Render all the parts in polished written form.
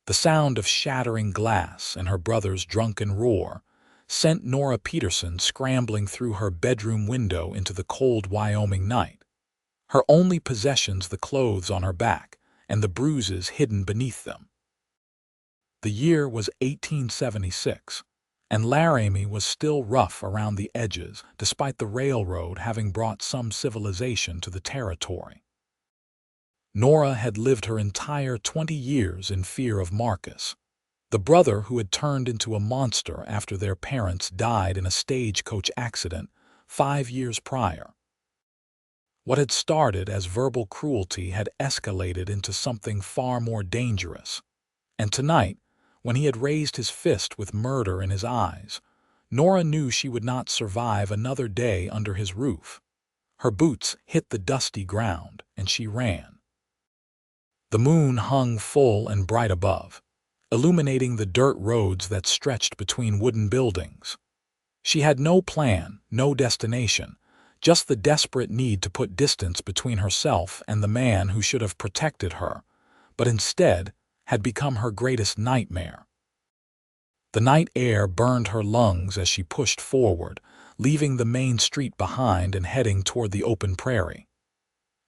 The sound of shattering glass and her brother's drunken roar sent Nora Peterson scrambling through her bedroom window into the cold Wyoming night. Her only possessions the clothes on her back and the bruises hidden beneath them. The year was 1876, and Laramie was still rough around the edges despite the railroad having brought some civilization to the territory. Nora had lived her entire 20 years in fear of Marcus, the brother who had turned into a monster after their parents died in a stagecoach accident 5 years prior. What had started as verbal cruelty had escalated into something far more dangerous, and tonight, when he had raised his fist with murder in his eyes, Nora knew she would not survive another day under his roof. Her boots hit the dusty ground, and she ran. The moon hung full and bright above, illuminating the dirt roads that stretched between wooden buildings. She had no plan, no destination, just the desperate need to put distance between herself and the man who should have protected her, but instead had become her greatest nightmare. The night air burned her lungs as she pushed forward, leaving the main street behind and heading toward the open prairie.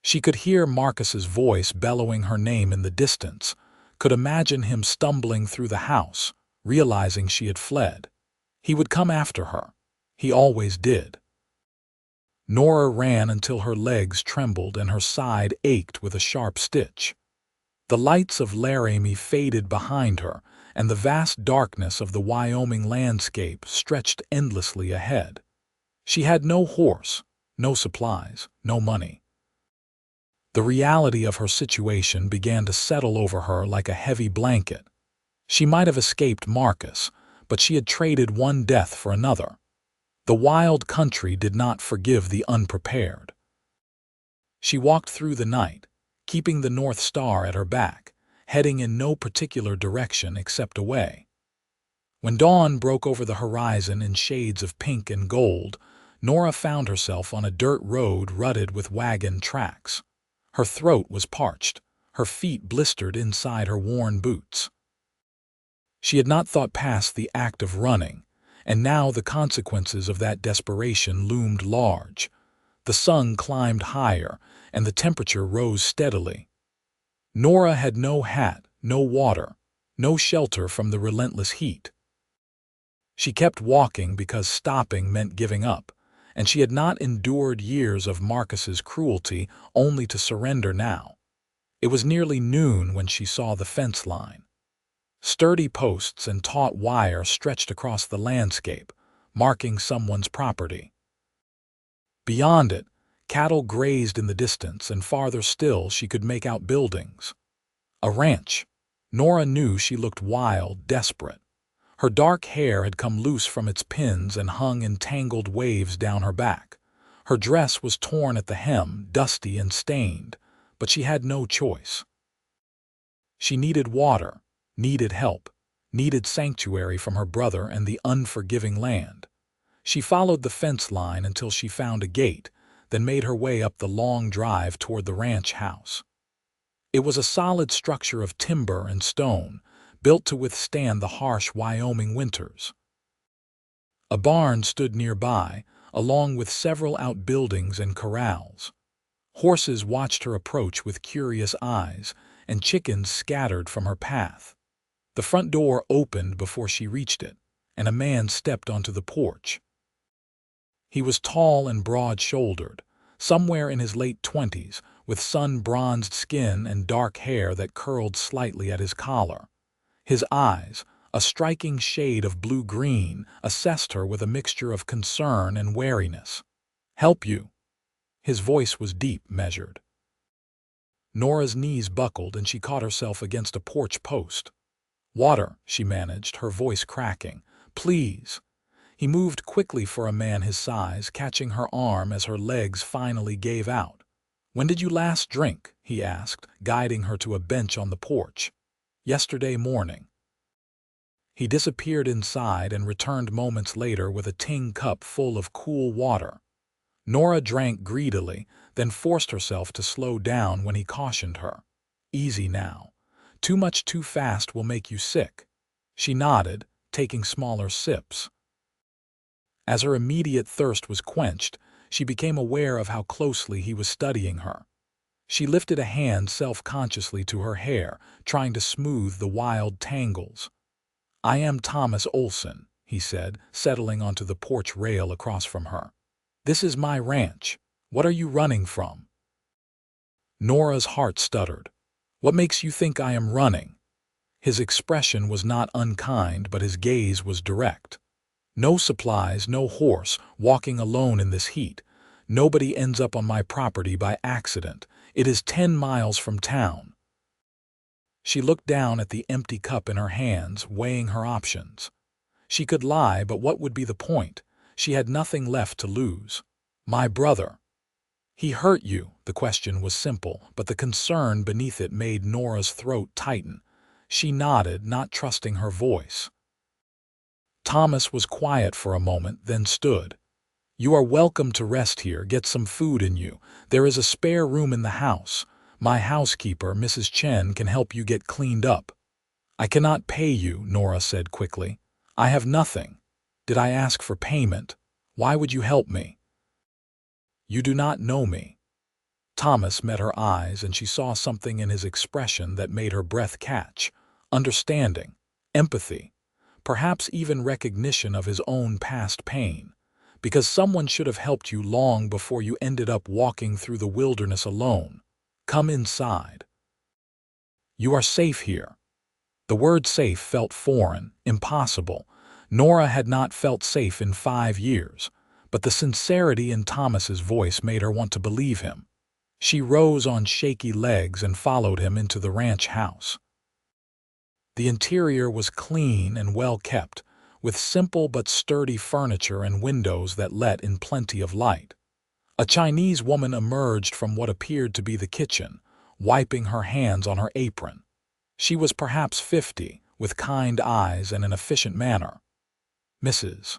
She could hear Marcus's voice bellowing her name in the distance, could imagine him stumbling through the house, realizing she had fled. He would come after her. He always did. Nora ran until her legs trembled and her side ached with a sharp stitch. The lights of Laramie faded behind her, and the vast darkness of the Wyoming landscape stretched endlessly ahead. She had no horse, no supplies, no money. The reality of her situation began to settle over her like a heavy blanket. She might have escaped Marcus, but she had traded one death for another. The wild country did not forgive the unprepared. She walked through the night, keeping the North Star at her back, heading in no particular direction except away. When dawn broke over the horizon in shades of pink and gold, Nora found herself on a dirt road rutted with wagon tracks. Her throat was parched, her feet blistered inside her worn boots. She had not thought past the act of running, and now the consequences of that desperation loomed large. The sun climbed higher, and the temperature rose steadily. Nora had no hat, no water, no shelter from the relentless heat. She kept walking because stopping meant giving up, and she had not endured years of Marcus's cruelty only to surrender now. It was nearly noon when she saw the fence line. Sturdy posts and taut wire stretched across the landscape, marking someone's property. Beyond it, cattle grazed in the distance, and farther still she could make out buildings. A ranch. Nora knew she looked wild, desperate. Her dark hair had come loose from its pins and hung in tangled waves down her back. Her dress was torn at the hem, dusty and stained, but she had no choice. She needed water, needed help, needed sanctuary from her brother and the unforgiving land. She followed the fence line until she found a gate, then made her way up the long drive toward the ranch house. It was a solid structure of timber and stone, built to withstand the harsh Wyoming winters. A barn stood nearby, along with several outbuildings and corrals. Horses watched her approach with curious eyes, and chickens scattered from her path. The front door opened before she reached it, and a man stepped onto the porch. He was tall and broad-shouldered, somewhere in his late 20s, with sun-bronzed skin and dark hair that curled slightly at his collar. His eyes, a striking shade of blue-green, assessed her with a mixture of concern and wariness. "Help you?" His voice was deep, measured. Nora's knees buckled and she caught herself against a porch post. "Water," she managed, her voice cracking. "Please." He moved quickly for a man his size, catching her arm as her legs finally gave out. "When did you last drink?" he asked, guiding her to a bench on the porch. "Yesterday morning." He disappeared inside and returned moments later with a tin cup full of cool water. Nora drank greedily, then forced herself to slow down when he cautioned her. "Easy now. Too much too fast will make you sick. She nodded, taking smaller sips. As her immediate thirst was quenched, she became aware of how closely he was studying her. She lifted a hand self-consciously to her hair, trying to smooth the wild tangles. "I am Thomas Olsen," he said, settling onto the porch rail across from her. "This is my ranch. What are you running from?" Nora's heart stuttered. "What makes you think I am running?" His expression was not unkind, but his gaze was direct. "No supplies, no horse, walking alone in this heat. Nobody ends up on my property by accident. It is 10 miles from town." She looked down at the empty cup in her hands, weighing her options. She could lie, but what would be the point? She had nothing left to lose. "My brother." "He hurt you?" The question was simple, but the concern beneath it made Nora's throat tighten. She nodded, not trusting her voice. Thomas was quiet for a moment, then stood. "You are welcome to rest here, get some food in you. There is a spare room in the house. My housekeeper, Mrs. Chen, can help you get cleaned up." "I cannot pay you," Nora said quickly. "I have nothing. Did I ask for payment? Why would you help me?" "You do not know me." Thomas met her eyes, and she saw something in his expression that made her breath catch. Understanding, empathy, perhaps even recognition of his own past pain. Because someone should have helped you long before you ended up walking through the wilderness alone. "Come inside. You are safe here." The word safe felt foreign, impossible. Nora had not felt safe in 5 years, but the sincerity in Thomas's voice made her want to believe him. She rose on shaky legs and followed him into the ranch house. The interior was clean and well kept, with simple but sturdy furniture and windows that let in plenty of light. A Chinese woman emerged from what appeared to be the kitchen, wiping her hands on her apron. She was perhaps 50, with kind eyes and an efficient manner. "Mrs.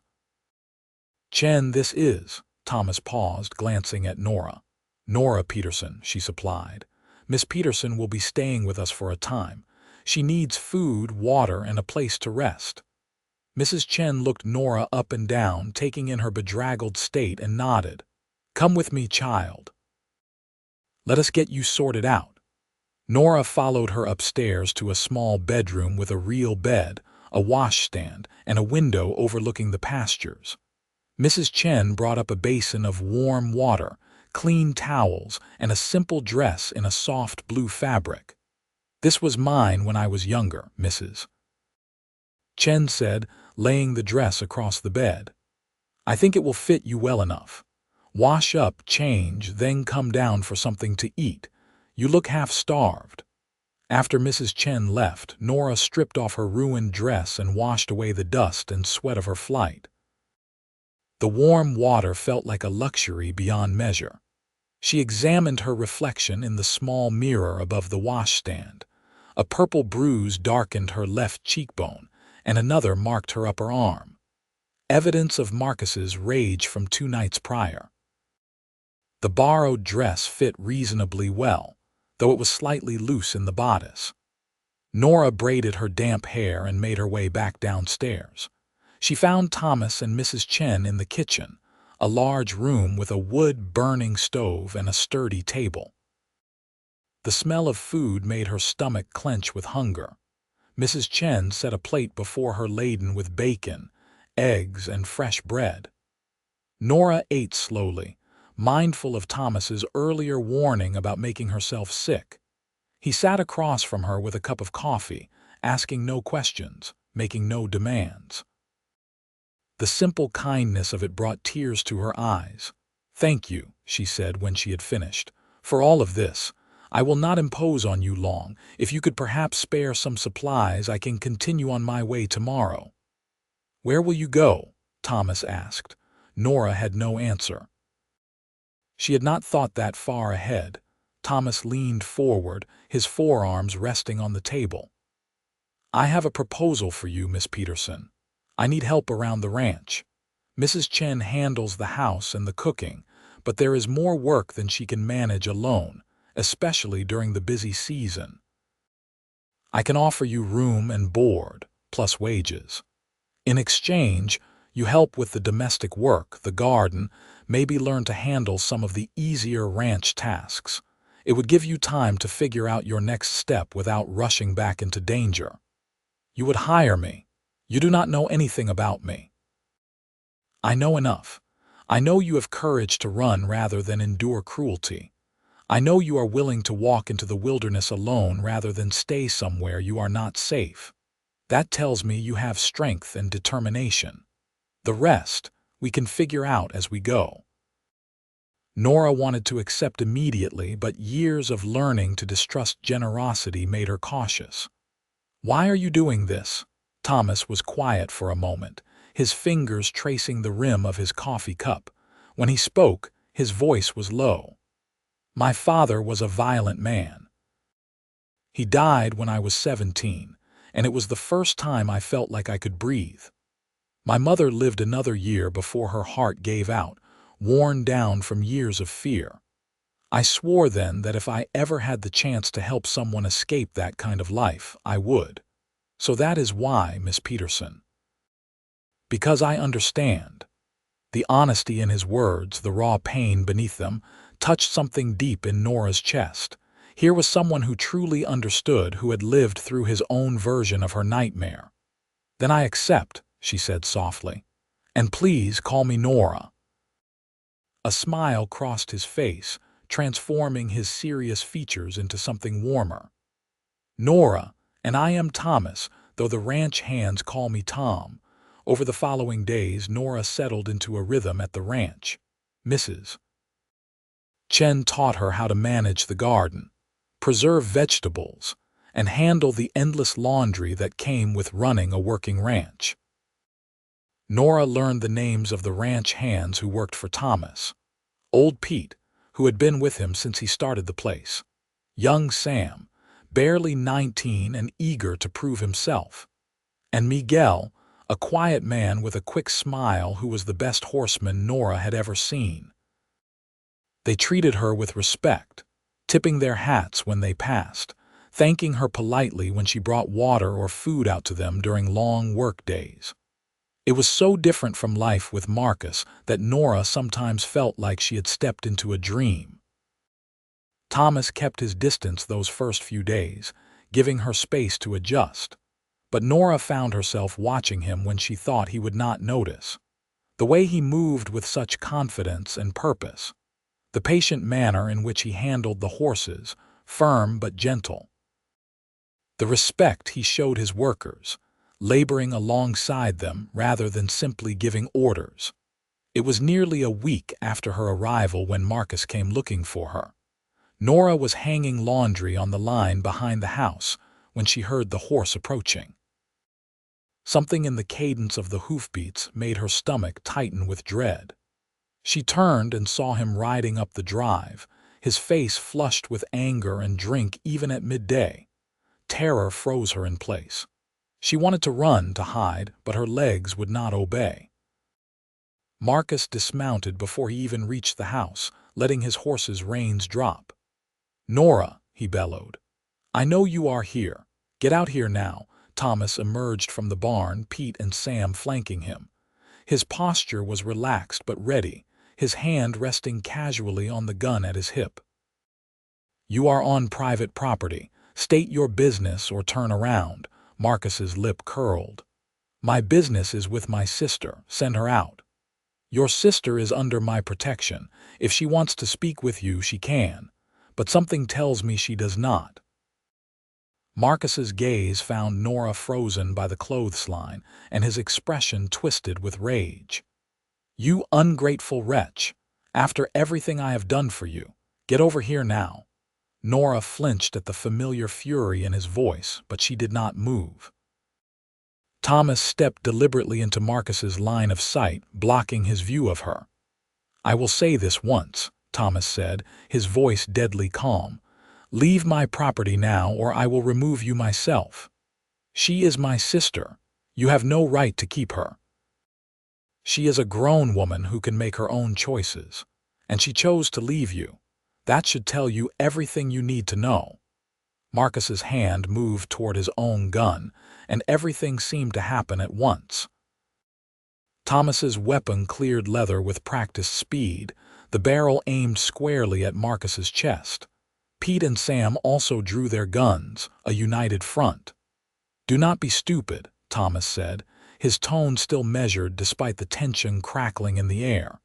Chen, this is." Thomas paused, glancing at Nora. "Nora Peterson," she supplied. "Miss Peterson will be staying with us for a time. She needs food, water, and a place to rest." Mrs. Chen looked Nora up and down, taking in her bedraggled state, and nodded. "Come with me, child. Let us get you sorted out." Nora followed her upstairs to a small bedroom with a real bed, a washstand, and a window overlooking the pastures. Mrs. Chen brought up a basin of warm water, clean towels, and a simple dress in a soft blue fabric. "This was mine when I was younger, Mrs. Chen said, laying the dress across the bed. "I think it will fit you well enough. Wash up, change, then come down for something to eat. You look half-starved." After Mrs. Chen left, Nora stripped off her ruined dress and washed away the dust and sweat of her flight. The warm water felt like a luxury beyond measure. She examined her reflection in the small mirror above the washstand. A purple bruise darkened her left cheekbone, and another marked her upper arm. Evidence of Marcus's rage from 2 nights prior. The borrowed dress fit reasonably well, though it was slightly loose in the bodice. Nora braided her damp hair and made her way back downstairs. She found Thomas and Mrs. Chen in the kitchen, a large room with a wood-burning stove and a sturdy table. The smell of food made her stomach clench with hunger. Mrs. Chen set a plate before her laden with bacon, eggs, and fresh bread. Nora ate slowly, mindful of Thomas's earlier warning about making herself sick. He sat across from her with a cup of coffee, asking no questions, making no demands. The simple kindness of it brought tears to her eyes. "Thank you," she said when she had finished, "for all of this. I will not impose on you long. If you could perhaps spare some supplies, I can continue on my way tomorrow." "Where will you go?" Thomas asked. Nora had no answer. She had not thought that far ahead. Thomas leaned forward, his forearms resting on the table. "I have a proposal for you, Miss Peterson. I need help around the ranch. Mrs. Chen handles the house and the cooking, but there is more work than she can manage alone, especially during the busy season. I can offer you room and board, plus wages. In exchange, you help with the domestic work, the garden, maybe learn to handle some of the easier ranch tasks. It would give you time to figure out your next step without rushing back into danger. You would hire me. You do not know anything about me. I know enough. I know you have courage to run rather than endure cruelty. I know you are willing to walk into the wilderness alone rather than stay somewhere you are not safe. That tells me you have strength and determination. The rest, we can figure out as we go. Nora wanted to accept immediately, but years of learning to distrust generosity made her cautious. Why are you doing this? Thomas was quiet for a moment, his fingers tracing the rim of his coffee cup. When he spoke, his voice was low. My father was a violent man. He died when I was 17, and it was the first time I felt like I could breathe. My mother lived another year before her heart gave out, worn down from years of fear. I swore then that if I ever had the chance to help someone escape that kind of life, I would. So that is why, Miss Peterson. Because I understand. The honesty in his words, the raw pain beneath them, touched something deep in Nora's chest. Here was someone who truly understood, who had lived through his own version of her nightmare. Then I accept, she said softly. And please call me Nora. A smile crossed his face, transforming his serious features into something warmer. Nora, and I am Thomas, though the ranch hands call me Tom. Over the following days, Nora settled into a rhythm at the ranch. Mrs. Chen taught her how to manage the garden, preserve vegetables, and handle the endless laundry that came with running a working ranch. Nora learned the names of the ranch hands who worked for Thomas. Old Pete, who had been with him since he started the place. Young Sam, barely 19 and eager to prove himself. And Miguel, a quiet man with a quick smile who was the best horseman Nora had ever seen. They treated her with respect, tipping their hats when they passed, thanking her politely when she brought water or food out to them during long work days. It was so different from life with Marcus that Nora sometimes felt like she had stepped into a dream. Thomas kept his distance those first few days, giving her space to adjust. But Nora found herself watching him when she thought he would not notice. The way he moved with such confidence and purpose. The patient manner in which he handled the horses, firm but gentle. The respect he showed his workers, laboring alongside them rather than simply giving orders. It was nearly a week after her arrival when Marcus came looking for her. Nora was hanging laundry on the line behind the house when she heard the horse approaching. Something in the cadence of the hoofbeats made her stomach tighten with dread. She turned and saw him riding up the drive, his face flushed with anger and drink even at midday. Terror froze her in place. She wanted to run, to hide, but her legs would not obey. Marcus dismounted before he even reached the house, letting his horse's reins drop. "Nora," he bellowed, "I know you are here. Get out here now." Thomas emerged from the barn, Pete and Sam flanking him. His posture was relaxed but ready, his hand resting casually on the gun at his hip. "You are on private property. State your business or turn around." Marcus's lip curled. "My business is with my sister. Send her out." "Your sister is under my protection. If she wants to speak with you, she can. But something tells me she does not." Marcus's gaze found Nora frozen by the clothesline, and his expression twisted with rage. "You ungrateful wretch! After everything I have done for you, get over here now." Nora flinched at the familiar fury in his voice, but she did not move. Thomas stepped deliberately into Marcus's line of sight, blocking his view of her. "I will say this once," Thomas said, his voice deadly calm. "Leave my property now, or I will remove you myself. She is my sister. You have no right to keep her. She is a grown woman who can make her own choices, and she chose to leave you. That should tell you everything you need to know." Marcus's hand moved toward his own gun, and everything seemed to happen at once. Thomas's weapon cleared leather with practiced speed, the barrel aimed squarely at Marcus's chest. Pete and Sam also drew their guns, a united front. "Do not be stupid," Thomas said, his tone still measured despite the tension crackling in the air.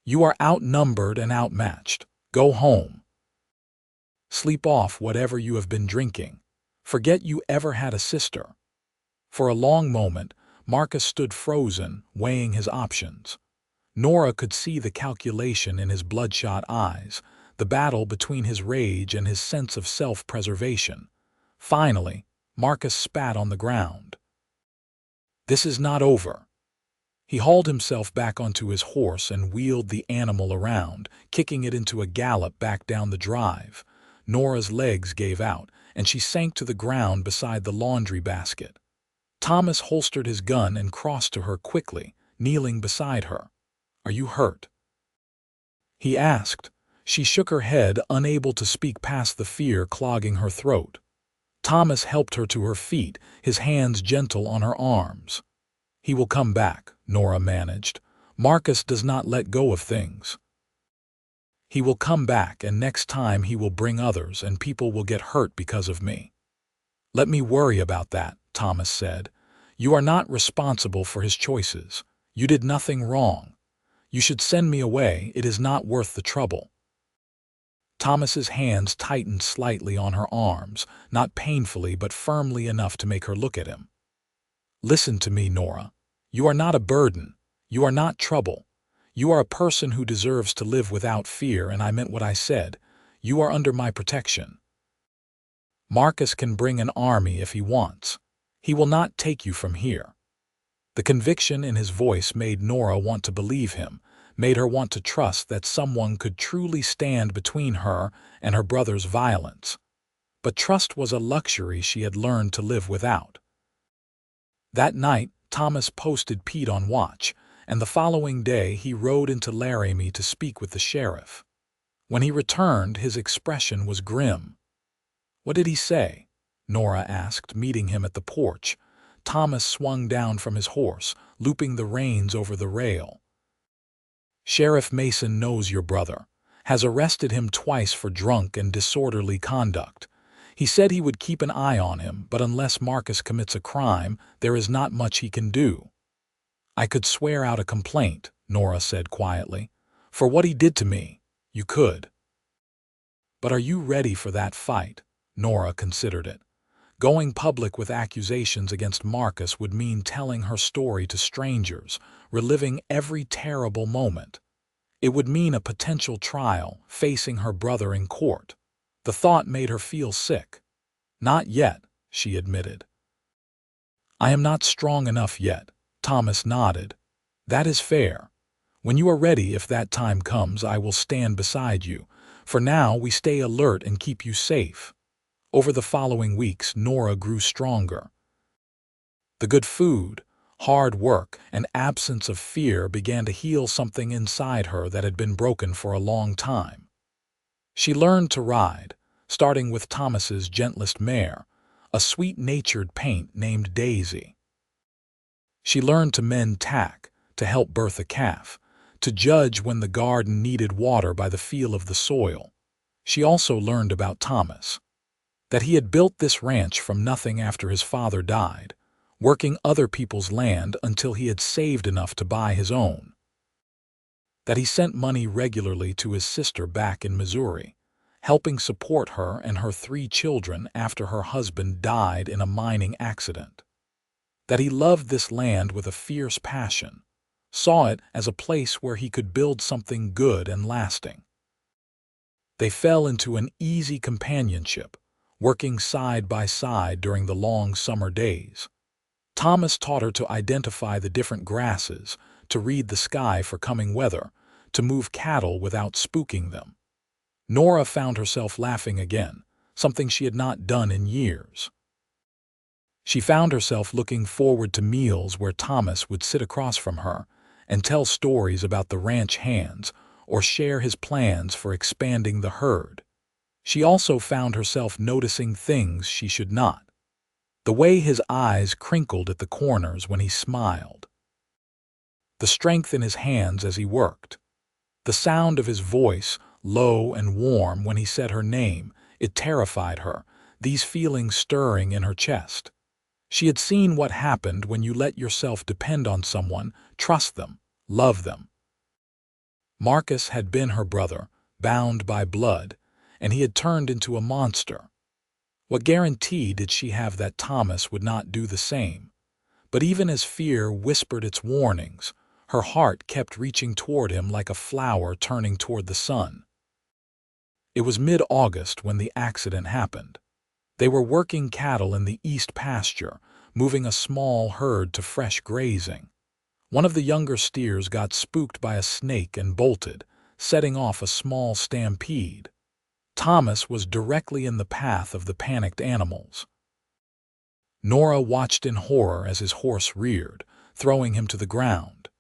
"You are outnumbered and outmatched. Go home. Sleep off whatever you have been drinking. Forget you ever had a sister." For a long moment, Marcus stood frozen, weighing his options. Nora could see the calculation in his bloodshot eyes, the battle between his rage and his sense of self-preservation. Finally, Marcus spat on the ground. "This is not over." He hauled himself back onto his horse and wheeled the animal around, kicking it into a gallop back down the drive. Nora's legs gave out, and she sank to the ground beside the laundry basket. Thomas holstered his gun and crossed to her quickly, kneeling beside her. "Are you hurt?" he asked. She shook her head, unable to speak past the fear clogging her throat. Thomas helped her to her feet, his hands gentle on her arms. "He will come back," Nora managed. "Marcus does not let go of things. He will come back, and next time he will bring others, and people will get hurt because of me." "Let me worry about that," Thomas said. "You are not responsible for his choices. You did nothing wrong. You should send me away. It is not worth the trouble." Thomas's hands tightened slightly on her arms, not painfully but firmly enough to make her look at him. "Listen to me, Nora. You are not a burden. You are not trouble. You are a person who deserves to live without fear, and I meant what I said. You are under my protection. Marcus can bring an army if he wants. He will not take you from here." The conviction in his voice made Nora want to believe him, made her want to trust that someone could truly stand between her and her brother's violence. But trust was a luxury she had learned to live without. That night, Thomas posted Pete on watch, and the following day he rode into Laramie to speak with the sheriff. When he returned, his expression was grim. "What did he say?" Nora asked, meeting him at the porch. Thomas swung down from his horse, looping the reins over the rail. "Sheriff Mason knows your brother, has arrested him twice for drunk and disorderly conduct. He said he would keep an eye on him, but unless Marcus commits a crime, there is not much he can do." "I could swear out a complaint," Nora said quietly. "For what he did to me, you could." "But are you ready for that fight?" Nora considered it. Going public with accusations against Marcus would mean telling her story to strangers, reliving every terrible moment. It would mean a potential trial, facing her brother in court. The thought made her feel sick. "Not yet," she admitted. "I am not strong enough yet," Thomas nodded. "That is fair. When you are ready, if that time comes, I will stand beside you. For now, we stay alert and keep you safe." Over the following weeks, Nora grew stronger. The good food, hard work, and absence of fear began to heal something inside her that had been broken for a long time. She learned to ride, starting with Thomas's gentlest mare, a sweet-natured paint named Daisy. She learned to mend tack, to help birth a calf, to judge when the garden needed water by the feel of the soil. She also learned about Thomas, that he had built this ranch from nothing after his father died, working other people's land until he had saved enough to buy his own. That he sent money regularly to his sister back in Missouri, helping support her and her 3 children after her husband died in a mining accident. That he loved this land with a fierce passion, saw it as a place where he could build something good and lasting. They fell into an easy companionship, working side by side during the long summer days. Thomas taught her to identify the different grasses, to read the sky for coming weather, to move cattle without spooking them. Nora found herself laughing again, something she had not done in years. She found herself looking forward to meals where Thomas would sit across from her and tell stories about the ranch hands or share his plans for expanding the herd. She also found herself noticing things she should not. The way his eyes crinkled at the corners when he smiled. The strength in his hands as he worked. The sound of his voice, low and warm when he said her name, it terrified her, these feelings stirring in her chest. She had seen what happened when you let yourself depend on someone, trust them, love them. Marcus had been her brother, bound by blood, and he had turned into a monster. What guarantee did she have that Thomas would not do the same? But even as fear whispered its warnings, her heart kept reaching toward him like a flower turning toward the sun. It was mid-August when the accident happened. They were working cattle in the east pasture, moving a small herd to fresh grazing. One of the younger steers got spooked by a snake and bolted, setting off a small stampede. Thomas was directly in the path of the panicked animals. Nora watched in horror as his horse reared, throwing him to the ground.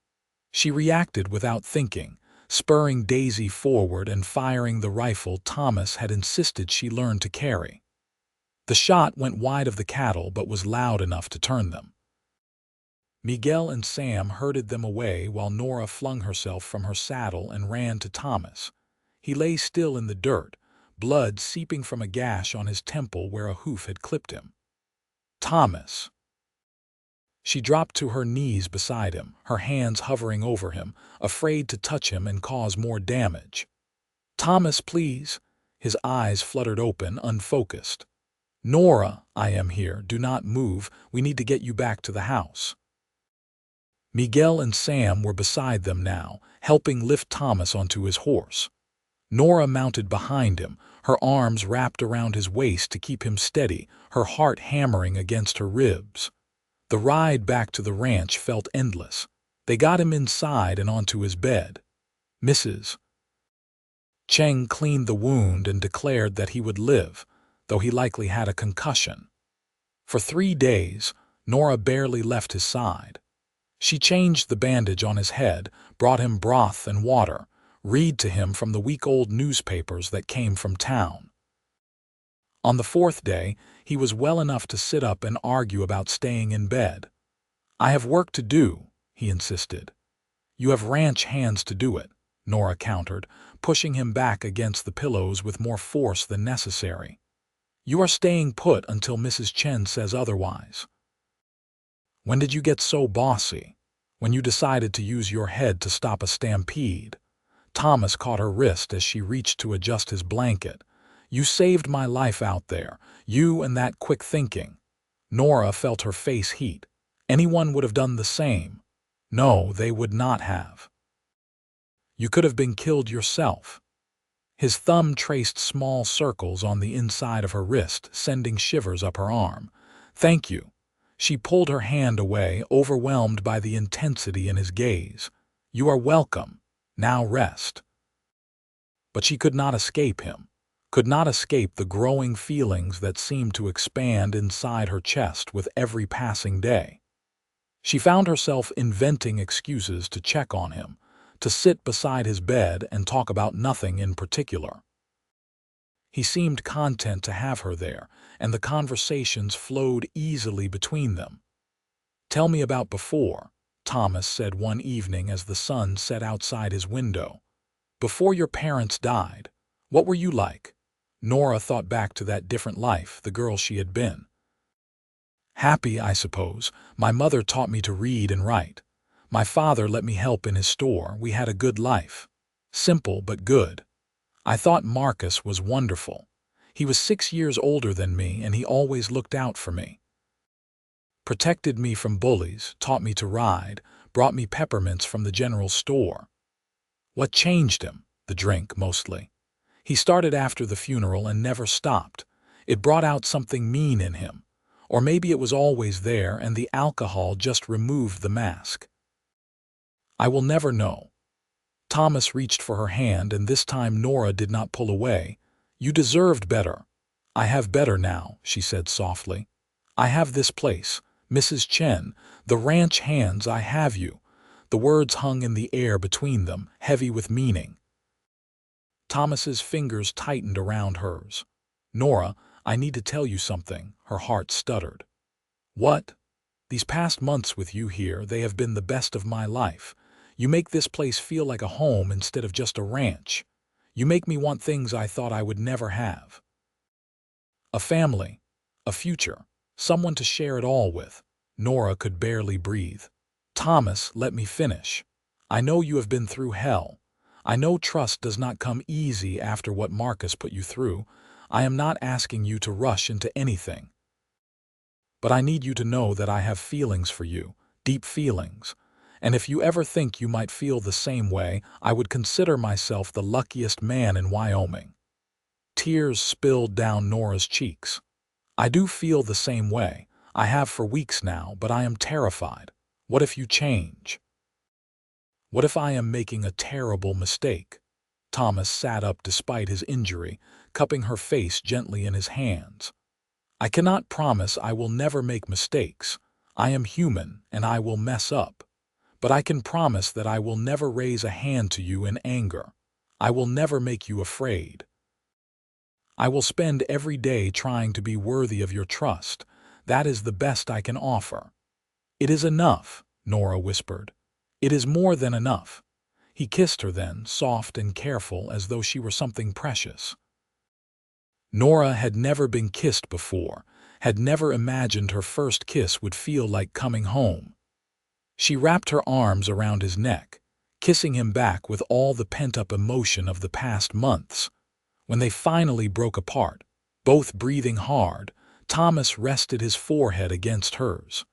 She reacted without thinking, spurring Daisy forward and firing the rifle Thomas had insisted she learn to carry. The shot went wide of the cattle but was loud enough to turn them. Miguel and Sam herded them away while Nora flung herself from her saddle and ran to Thomas. He lay still in the dirt, blood seeping from a gash on his temple where a hoof had clipped him. Thomas. She dropped to her knees beside him, her hands hovering over him, afraid to touch him and cause more damage. Thomas, please. His eyes fluttered open, unfocused. Nora, I am here. Do not move. We need to get you back to the house. Miguel and Sam were beside them now, helping lift Thomas onto his horse. Nora mounted behind him, her arms wrapped around his waist to keep him steady, her heart hammering against her ribs. The ride back to the ranch felt endless. They got him inside and onto his bed. Mrs. Cheng cleaned the wound and declared that he would live, though he likely had a concussion. For 3 days, Nora barely left his side. She changed the bandage on his head, brought him broth and water, read to him from the week-old newspapers that came from town. On the 4th day, he was well enough to sit up and argue about staying in bed. I have work to do, he insisted. You have ranch hands to do it, Nora countered, pushing him back against the pillows with more force than necessary. You are staying put until Mrs. Chen says otherwise. When did you get so bossy? When you decided to use your head to stop a stampede? Thomas caught her wrist as she reached to adjust his blanket. You saved my life out there, you and that quick thinking. Nora felt her face heat. Anyone would have done the same. No, they would not have. You could have been killed yourself. His thumb traced small circles on the inside of her wrist, sending shivers up her arm. Thank you. She pulled her hand away, overwhelmed by the intensity in his gaze. You are welcome. Now rest. But she could not escape him, could not escape the growing feelings that seemed to expand inside her chest with every passing day. She found herself inventing excuses to check on him, to sit beside his bed and talk about nothing in particular. He seemed content to have her there, and the conversations flowed easily between them. Tell me about before, Thomas said one evening as the sun set outside his window. Before your parents died, what were you like? Nora thought back to that different life, the girl she had been. Happy, I suppose. My mother taught me to read and write. My father let me help in his store. We had a good life. Simple but good. I thought Marcus was wonderful. He was 6 years older than me, and he always looked out for me. Protected me from bullies, taught me to ride, brought me peppermints from the general store. What changed him? The drink, mostly. He started after the funeral and never stopped. It brought out something mean in him. Or maybe it was always there and the alcohol just removed the mask. I will never know. Thomas reached for her hand, and this time Nora did not pull away. You deserved better. I have better now, she said softly. I have this place, Mrs. Chen, the ranch hands, I have you. The words hung in the air between them, heavy with meaning. Thomas's fingers tightened around hers. "Nora, I need to tell you something," her heart stuttered. "What?" "These past months with you here, they have been the best of my life. You make this place feel like a home instead of just a ranch. You make me want things I thought I would never have. A family, a future, someone to share it all with." Nora could barely breathe. "Thomas, let me finish. I know you have been through hell. I know trust does not come easy after what Marcus put you through. I am not asking you to rush into anything. But I need you to know that I have feelings for you, deep feelings. And if you ever think you might feel the same way, I would consider myself the luckiest man in Wyoming." Tears spilled down Nora's cheeks. "I do feel the same way. I have for weeks now, but I am terrified. What if you change? What if I am making a terrible mistake?" Thomas sat up despite his injury, cupping her face gently in his hands. "I cannot promise I will never make mistakes. I am human and I will mess up. But I can promise that I will never raise a hand to you in anger. I will never make you afraid. I will spend every day trying to be worthy of your trust. That is the best I can offer." "It is enough," Nora whispered. "It is more than enough." He kissed her then, soft and careful, as though she were something precious. Nora had never been kissed before, had never imagined her first kiss would feel like coming home. She wrapped her arms around his neck, kissing him back with all the pent-up emotion of the past months. When they finally broke apart, both breathing hard, Thomas rested his forehead against hers.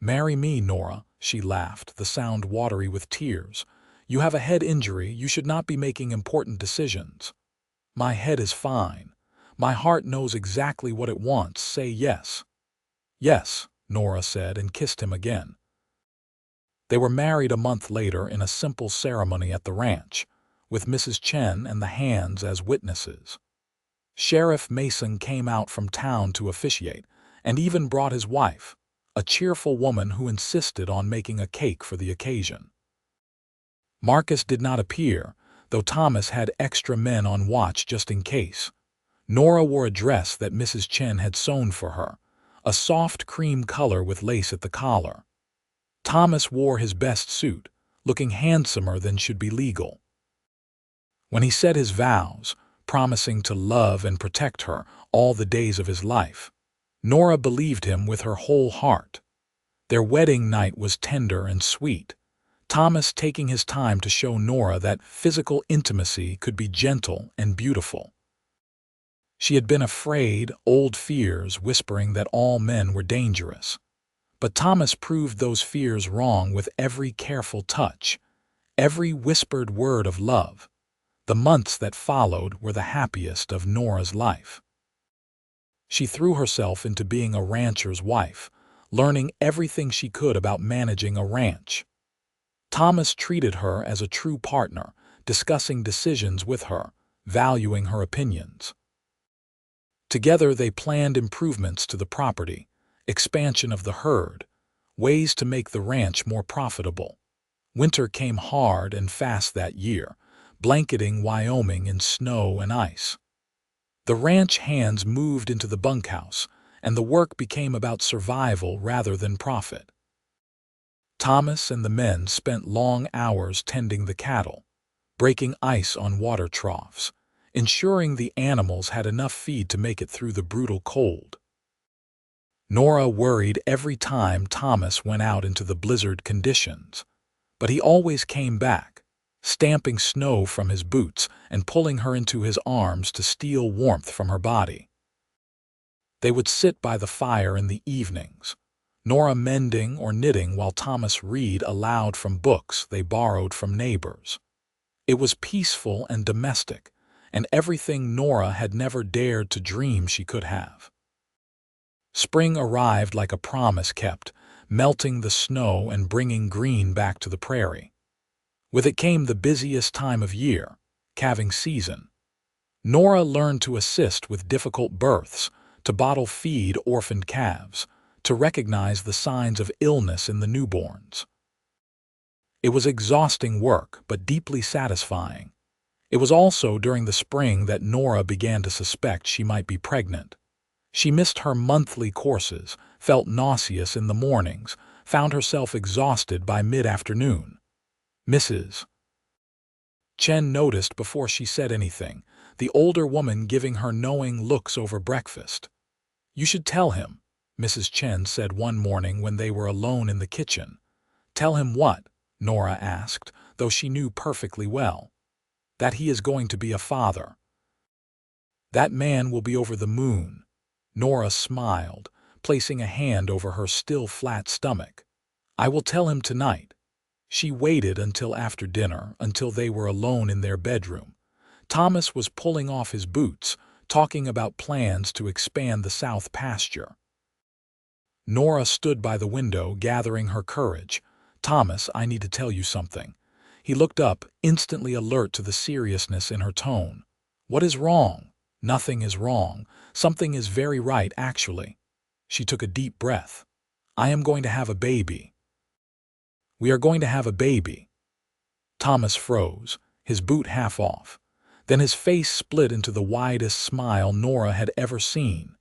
"Marry me, Nora," she laughed, the sound watery with tears. "You have a head injury. You should not be making important decisions." "My head is fine. My heart knows exactly what it wants. Say yes." "Yes," Nora said and kissed him again. They were married a month later in a simple ceremony at the ranch, with Mrs. Chen and the Hands as witnesses. Sheriff Mason came out from town to officiate, and even brought his wife, a cheerful woman who insisted on making a cake for the occasion. Marcus did not appear, though Thomas had extra men on watch just in case. Nora wore a dress that Mrs. Chen had sewn for her, a soft cream color with lace at the collar. Thomas wore his best suit, looking handsomer than should be legal. When he said his vows, promising to love and protect her all the days of his life, Nora believed him with her whole heart. Their wedding night was tender and sweet, Thomas taking his time to show Nora that physical intimacy could be gentle and beautiful. She had been afraid, old fears whispering that all men were dangerous. But Thomas proved those fears wrong with every careful touch, every whispered word of love. The months that followed were the happiest of Nora's life. She threw herself into being a rancher's wife, learning everything she could about managing a ranch. Thomas treated her as a true partner, discussing decisions with her, valuing her opinions. Together they planned improvements to the property, expansion of the herd, ways to make the ranch more profitable. Winter came hard and fast that year, blanketing Wyoming in snow and ice. The ranch hands moved into the bunkhouse, and the work became about survival rather than profit. Thomas and the men spent long hours tending the cattle, breaking ice on water troughs, ensuring the animals had enough feed to make it through the brutal cold. Nora worried every time Thomas went out into the blizzard conditions, but he always came back, stamping snow from his boots and pulling her into his arms to steal warmth from her body. They would sit by the fire in the evenings, Nora mending or knitting while Thomas read aloud from books they borrowed from neighbors. It was peaceful and domestic, and everything Nora had never dared to dream she could have. Spring arrived like a promise kept, melting the snow and bringing green back to the prairie. With it came the busiest time of year, calving season. Nora learned to assist with difficult births, to bottle feed orphaned calves, to recognize the signs of illness in the newborns. It was exhausting work, but deeply satisfying. It was also during the spring that Nora began to suspect she might be pregnant. She missed her monthly courses, felt nauseous in the mornings, found herself exhausted by mid-afternoon. Mrs. Chen noticed before she said anything, the older woman giving her knowing looks over breakfast. "You should tell him," Mrs. Chen said one morning when they were alone in the kitchen. "Tell him what?" Nora asked, though she knew perfectly well. "That he is going to be a father. That man will be over the moon." Nora smiled, placing a hand over her still flat stomach. "I will tell him tonight." She waited until after dinner, until they were alone in their bedroom. Thomas was pulling off his boots, talking about plans to expand the south pasture. Nora stood by the window, gathering her courage. "Thomas, I need to tell you something." He looked up, instantly alert to the seriousness in her tone. "What is wrong?" "Nothing is wrong. Something is very right, actually." She took a deep breath. "I am going to have a baby." "We are going to have a baby." Thomas froze, his boot half off. Then his face split into the widest smile Nora had ever seen.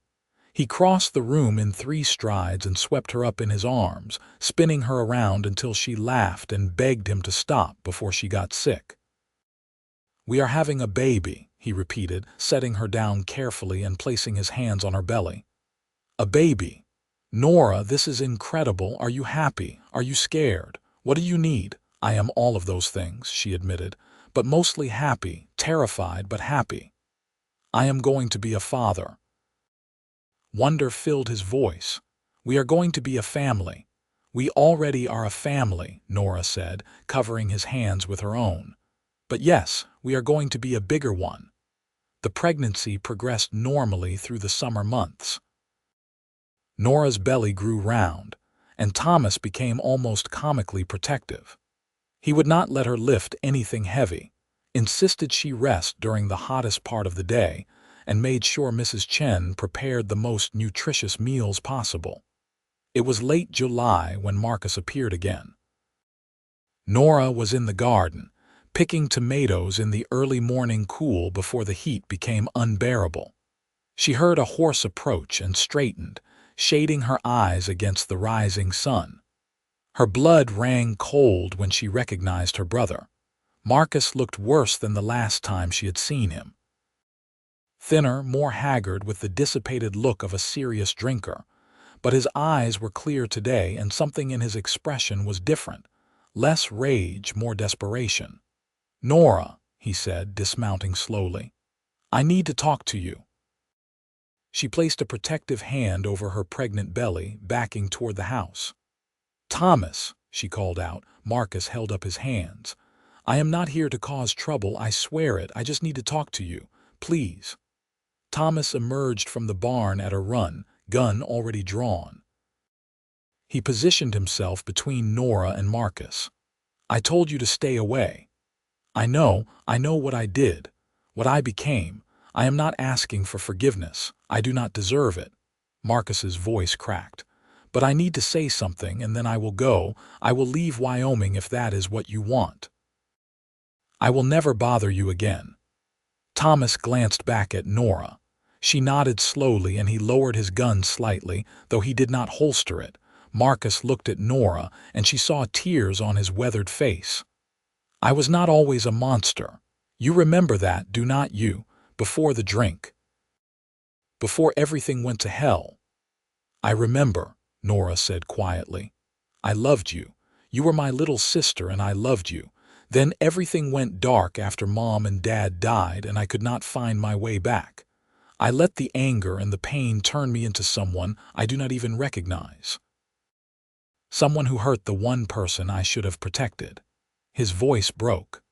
He crossed the room in 3 strides and swept her up in his arms, spinning her around until she laughed and begged him to stop before she got sick. "We are having a baby," he repeated, setting her down carefully and placing his hands on her belly. "A baby. Nora, this is incredible. Are you happy? Are you scared? What do you need?" "I am all of those things," she admitted, "but mostly happy, terrified but happy. I am going to be a father." Wonder filled his voice. "We are going to be a family." "We already are a family," Nora said, covering his hands with her own. "But yes, we are going to be a bigger one." The pregnancy progressed normally through the summer months. Nora's belly grew round, and Thomas became almost comically protective. He would not let her lift anything heavy, insisted she rest during the hottest part of the day, and made sure Mrs. Chen prepared the most nutritious meals possible. It was late July when Marcus appeared again. Nora was in the garden, picking tomatoes in the early morning cool before the heat became unbearable. She heard a horse approach and straightened, shading her eyes against the rising sun. Her blood rang cold when she recognized her brother. Marcus looked worse than the last time she had seen him. Thinner, more haggard, with the dissipated look of a serious drinker. But his eyes were clear today, and something in his expression was different. Less rage, more desperation. "Nora," he said, dismounting slowly, "I need to talk to you." She placed a protective hand over her pregnant belly, backing toward the house. "Thomas," she called out. Marcus held up his hands. "I am not here to cause trouble, I swear it. I just need to talk to you. Please." Thomas emerged from the barn at a run, gun already drawn. He positioned himself between Nora and Marcus. "I told you to stay away. I know what I did, what I became. I am not asking for forgiveness. I do not deserve it." Marcus's voice cracked. "But I need to say something, and then I will go. I will leave Wyoming if that is what you want. I will never bother you again." Thomas glanced back at Nora. She nodded slowly, and he lowered his gun slightly, though he did not holster it. Marcus looked at Nora, and she saw tears on his weathered face. "I was not always a monster. You remember that, do not you? Before the drink. Before everything went to hell." "I remember," Nora said quietly. "I loved you. You were my little sister, and I loved you. Then everything went dark after Mom and Dad died, and I could not find my way back. I let the anger and the pain turn me into someone I do not even recognize. Someone who hurt the one person I should have protected." His voice broke.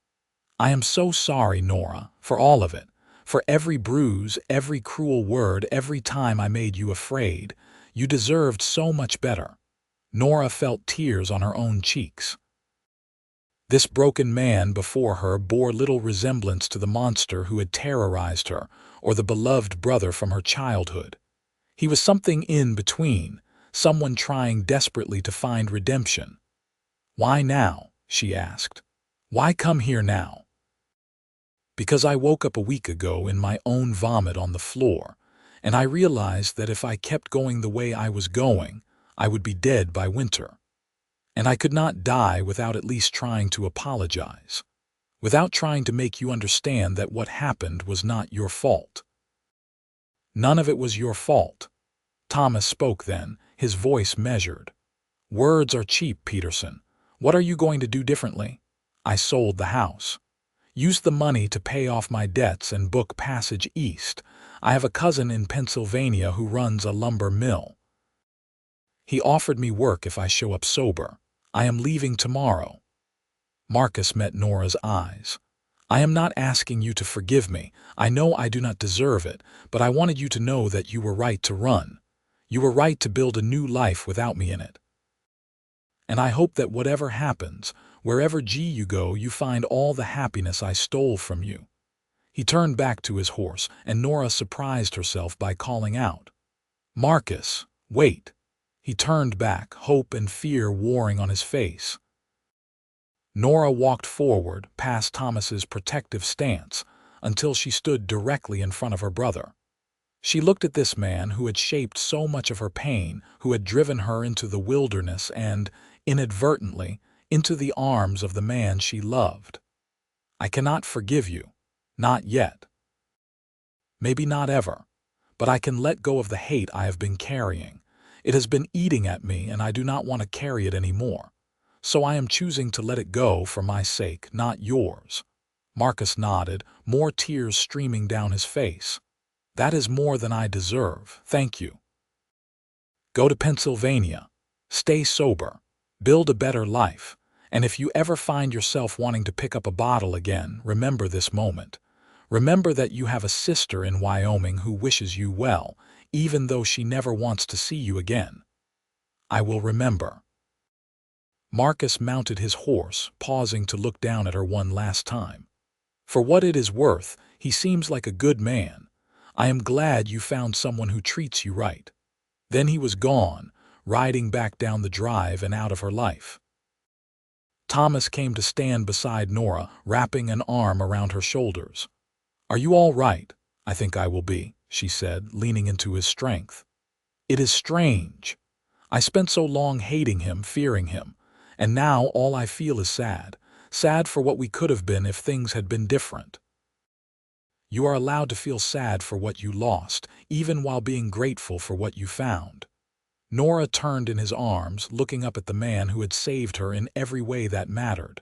"I am so sorry, Nora, for all of it. For every bruise, every cruel word, every time I made you afraid. You deserved so much better." Nora felt tears on her own cheeks. This broken man before her bore little resemblance to the monster who had terrorized her, or the beloved brother from her childhood. He was something in between, someone trying desperately to find redemption. "Why now?" she asked. "Why come here now?" Because I woke up a week ago in my own vomit on the floor, and I realized that if I kept going the way I was going, I would be dead by winter. And I could not die without at least trying to apologize, without trying to make you understand that what happened was not your fault. None of it was your fault. Thomas spoke then, his voice measured. Words are cheap, Peterson. What are you going to do differently? I sold the house. Used the money to pay off my debts and book passage east. I have a cousin in Pennsylvania who runs a lumber mill. He offered me work if I show up sober. I am leaving tomorrow. Marcus met Nora's eyes. I am not asking you to forgive me. I know I do not deserve it, but I wanted you to know that you were right to run. You were right to build a new life without me in it. And I hope that whatever happens, wherever you go, you find all the happiness I stole from you. He turned back to his horse, and Nora surprised herself by calling out, Marcus, wait. He turned back, hope and fear warring on his face. Nora walked forward, past Thomas's protective stance, until she stood directly in front of her brother. She looked at this man who had shaped so much of her pain, who had driven her into the wilderness and, inadvertently, into the arms of the man she loved. I cannot forgive you. Not yet. Maybe not ever. But I can let go of the hate I have been carrying. It has been eating at me, and I do not want to carry it anymore. So I am choosing to let it go for my sake, not yours. Marcus nodded, more tears streaming down his face. That is more than I deserve, thank you. Go to Pennsylvania. Stay sober. Build a better life. And if you ever find yourself wanting to pick up a bottle again, remember this moment. Remember that you have a sister in Wyoming who wishes you well, even though she never wants to see you again. I will remember. Marcus mounted his horse, pausing to look down at her one last time. For what it is worth, he seems like a good man. I am glad you found someone who treats you right. Then he was gone, riding back down the drive and out of her life. Thomas came to stand beside Nora, wrapping an arm around her shoulders. Are you all right? I think I will be, she said, leaning into his strength. It is strange. I spent so long hating him, fearing him, and now all I feel is sad. Sad for what we could have been if things had been different. You are allowed to feel sad for what you lost, even while being grateful for what you found. Nora turned in his arms, looking up at the man who had saved her in every way that mattered.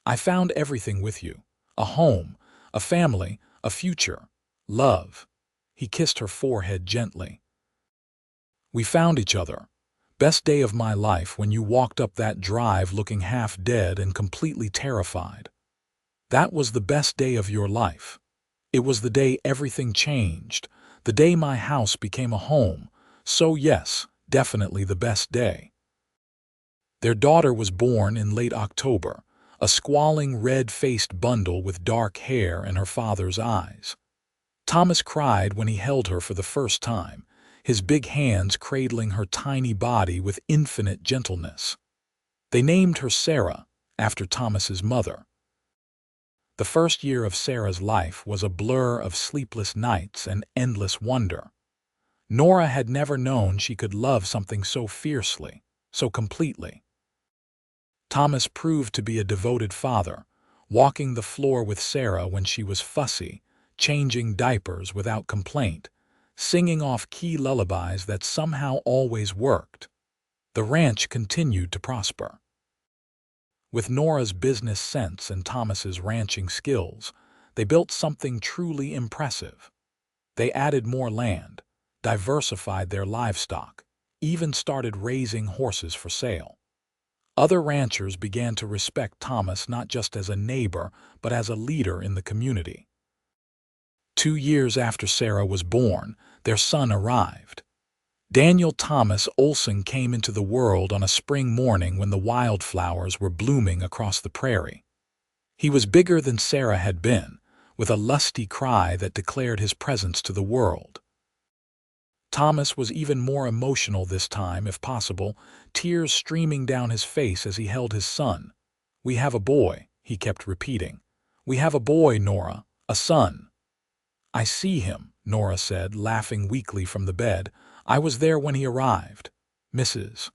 I found everything with you. A home, a family, a future, love. He kissed her forehead gently. We found each other. Best day of my life when you walked up that drive looking half dead and completely terrified. That was the best day of your life. It was the day everything changed, the day my house became a home. So yes, definitely the best day. Their daughter was born in late October, a squalling red-faced bundle with dark hair and her father's eyes. Thomas cried when he held her for the first time, his big hands cradling her tiny body with infinite gentleness. They named her Sarah, after Thomas's mother. The first year of Sarah's life was a blur of sleepless nights and endless wonder. Nora had never known she could love something so fiercely, so completely. Thomas proved to be a devoted father, walking the floor with Sarah when she was fussy, changing diapers without complaint, singing off key lullabies that somehow always worked. The ranch continued to prosper. With Nora's business sense and Thomas's ranching skills, they built something truly impressive. They added more land, diversified their livestock, even started raising horses for sale. Other ranchers began to respect Thomas not just as a neighbor, but as a leader in the community. 2 years after Sarah was born, their son arrived. Daniel Thomas Olsen came into the world on a spring morning when the wildflowers were blooming across the prairie. He was bigger than Sarah had been, with a lusty cry that declared his presence to the world. Thomas was even more emotional this time, if possible, tears streaming down his face as he held his son. "We have a boy," he kept repeating. "We have a boy, Nora. "A son." "I see him," Nora said, laughing weakly from the bed. "I was there when he arrived." Mrs.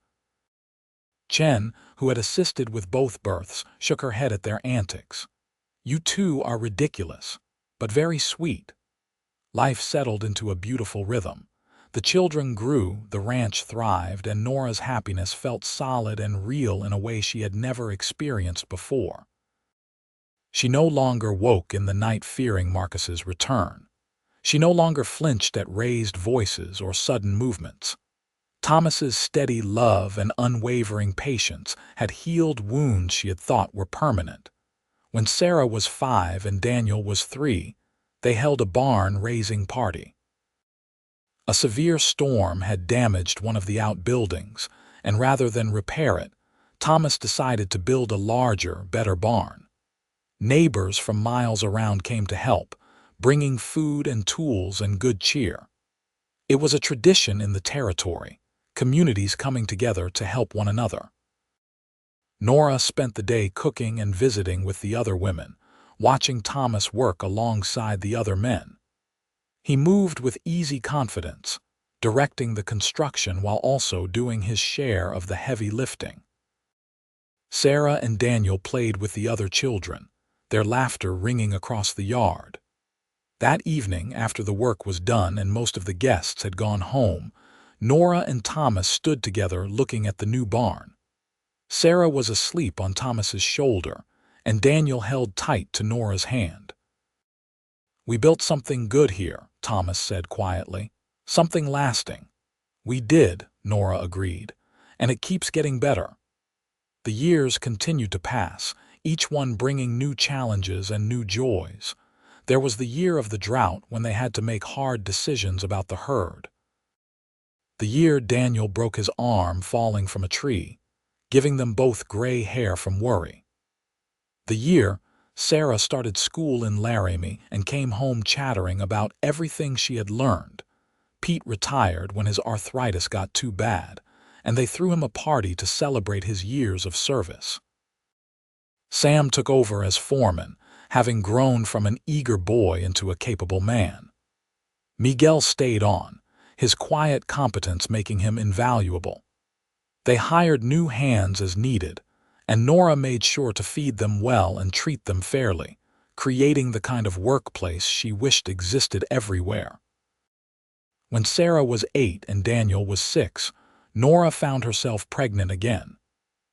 Chen, who had assisted with both births, shook her head at their antics. "You two are ridiculous, but very sweet." Life settled into a beautiful rhythm. The children grew, the ranch thrived, and Nora's happiness felt solid and real in a way she had never experienced before. She no longer woke in the night fearing Marcus's return. She no longer flinched at raised voices or sudden movements. Thomas's steady love and unwavering patience had healed wounds she had thought were permanent. When Sarah was 5 and Daniel was 3, they held a barn-raising party. A severe storm had damaged one of the outbuildings, and rather than repair it, Thomas decided to build a larger, better barn. Neighbors from miles around came to help, bringing food and tools and good cheer. It was a tradition in the territory, communities coming together to help one another. Nora spent the day cooking and visiting with the other women, watching Thomas work alongside the other men. He moved with easy confidence, directing the construction while also doing his share of the heavy lifting. Sarah and Daniel played with the other children, their laughter ringing across the yard. That evening, after the work was done and most of the guests had gone home, Nora and Thomas stood together looking at the new barn. Sarah was asleep on Thomas's shoulder, and Daniel held tight to Nora's hand. "We built something good here," Thomas said quietly. "Something lasting." "We did," Nora agreed, "and it keeps getting better." The years continued to pass, each one bringing new challenges and new joys. There was the year of the drought when they had to make hard decisions about the herd. The year Daniel broke his arm falling from a tree, giving them both gray hair from worry. The year Sarah started school in Laramie and came home chattering about everything she had learned. Pete retired when his arthritis got too bad, and they threw him a party to celebrate his years of service. Sam took over as foreman, having grown from an eager boy into a capable man. Miguel stayed on, his quiet competence making him invaluable. They hired new hands as needed, and Nora made sure to feed them well and treat them fairly, creating the kind of workplace she wished existed everywhere. When Sarah was 8 and Daniel was 6, Nora found herself pregnant again.